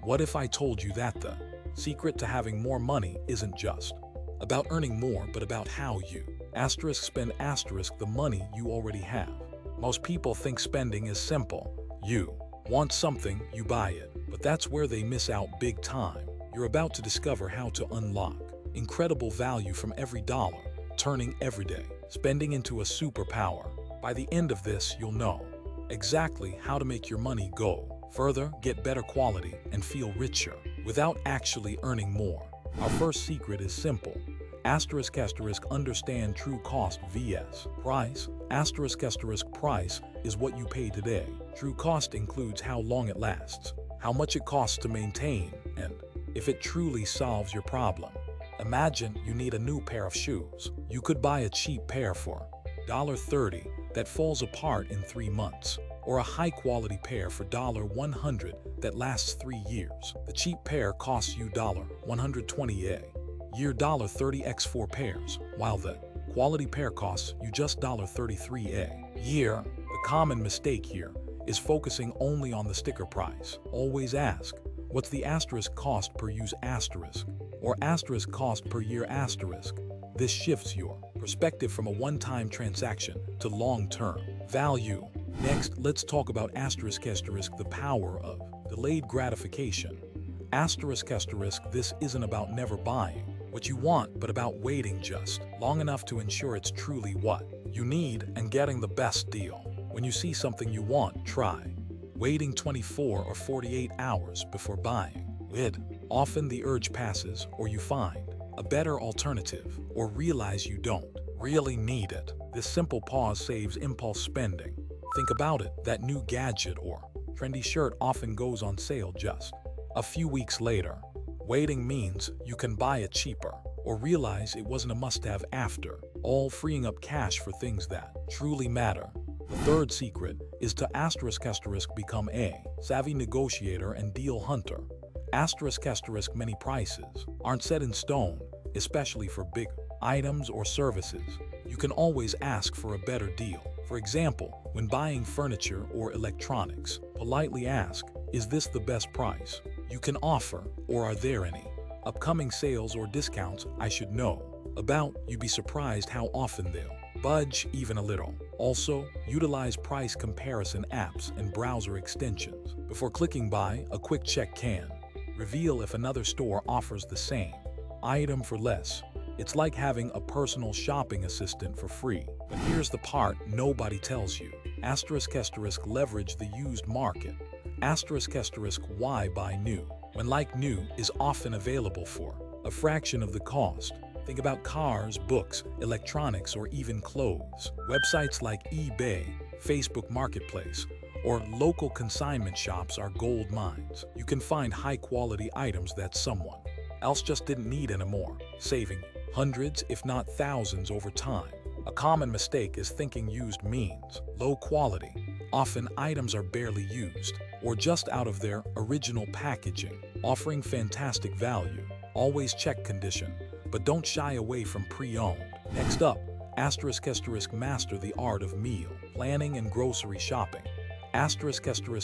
What if I told you that the secret to having more money isn't just about earning more, but about how you spend the money you already have? Most people think spending is simple. You want something, you buy it. But that's where they miss out big time. You're about to discover how to unlock incredible value from every dollar, turning everyday spending into a superpower. By the end of this, you'll know exactly how to make your money go further, get better quality, and feel richer without actually earning more. Our first secret is simple. Understand true cost vs. price. Price is what you pay today. True cost includes how long it lasts, how much it costs to maintain, and if it truly solves your problem. Imagine you need a new pair of shoes. You could buy a cheap pair for $30 that falls apart in 3 months, or a high-quality pair for $100 that lasts 3 years. The cheap pair costs you $120 a year, $30x 4 pairs, while the quality pair costs you just $33 a year. The common mistake here is focusing only on the sticker price. Always ask, what's the cost per use or cost per year ? This shifts your perspective from a one-time transaction to long-term value. Next, let's talk about the power of delayed gratification. This isn't about never buying what you want, but about waiting just long enough to ensure it's truly what you need and getting the best deal. When you see something you want, try waiting 24 or 48 hours before buying it. Often the urge passes, or you find a better alternative, or realize you don't really need it. This simple pause saves impulse spending. Think about it, that new gadget or trendy shirt often goes on sale just a few weeks later. Waiting means you can buy it cheaper, or realize it wasn't a must-have after all, freeing up cash for things that truly matter. The third secret is to become a savvy negotiator and deal hunter. Many prices aren't set in stone, especially for big items or services. You can always ask for a better deal. For example, when buying furniture or electronics, politely ask, is this the best price you can offer, or are there any upcoming sales or discounts I should know about? You'd be surprised how often they'll budge even a little. Also, utilize price comparison apps and browser extensions. Before clicking buy, a quick check can reveal if another store offers the same item for less. It's like having a personal shopping assistant for free. But here's the part nobody tells you. Leverage the used market. Why buy new when like new is often available for a fraction of the cost? Think about cars, books, electronics, or even clothes. Websites like eBay, Facebook Marketplace, or local consignment shops are gold mines. You can find high-quality items that someone else just didn't need anymore, saving hundreds if not thousands over time. A common mistake is thinking used means low quality. Often items are barely used or just out of their original packaging, offering fantastic value. Always check condition, but don't shy away from pre-owned. Next up, master the art of meal planning and grocery shopping.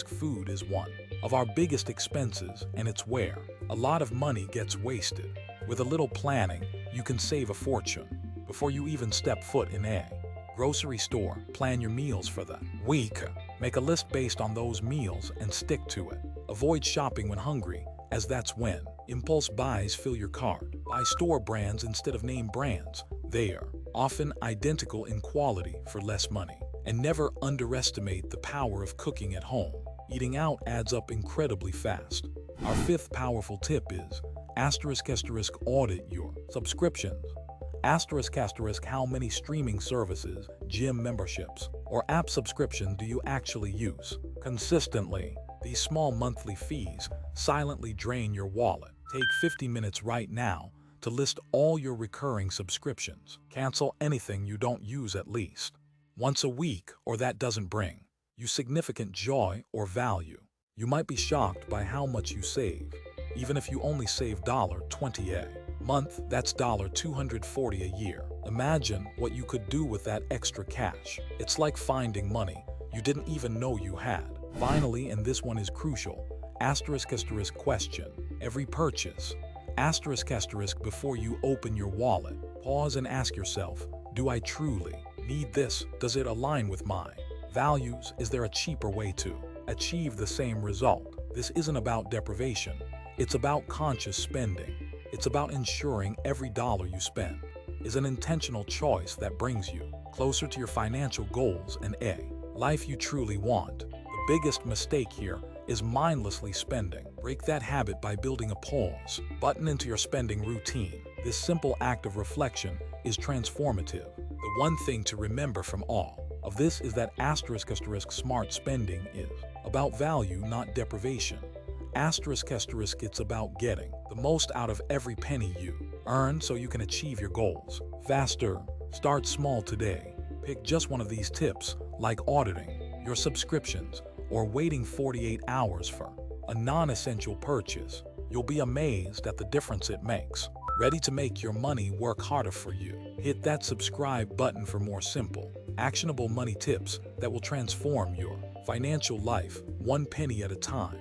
Food is one of our biggest expenses, and it's where a lot of money gets wasted. With a little planning, you can save a fortune. Before you even step foot in a grocery store, plan your meals for the week. Make a list based on those meals and stick to it. Avoid shopping when hungry, as that's when impulse buys fill your cart. Buy store brands instead of name brands. They are often identical in quality for less money. And never underestimate the power of cooking at home. Eating out adds up incredibly fast. Our fifth powerful tip is audit your subscriptions. How many streaming services, gym memberships, or app subscriptions do you actually use consistently? These small monthly fees silently drain your wallet. Take 50 minutes right now to list all your recurring subscriptions. Cancel anything you don't use at least once a week, or that doesn't bring you significant joy or value. You might be shocked by how much you save. Even if you only save $20 a month, that's $240 a year. Imagine what you could do with that extra cash. It's like finding money you didn't even know you had. Finally, and this one is crucial, Question. Every purchase. Before you open your wallet, pause and ask yourself, do I truly need this? Does it align with my values? Is there a cheaper way to achieve the same result? This isn't about deprivation. It's about conscious spending. It's about ensuring every dollar you spend is an intentional choice that brings you closer to your financial goals and a life you truly want. The biggest mistake here is mindlessly spending. Break that habit by building a pause button into your spending routine. This simple act of reflection is transformative. The one thing to remember from all of this is that smart spending is about value, not deprivation. It's about getting the most out of every penny you earn so you can achieve your goals faster. Start small today. Pick just one of these tips, like auditing your subscriptions or waiting 48 hours for a non-essential purchase. You'll be amazed at the difference it makes. Ready to make your money work harder for you? Hit that subscribe button for more simple, actionable money tips that will transform your financial life one penny at a time.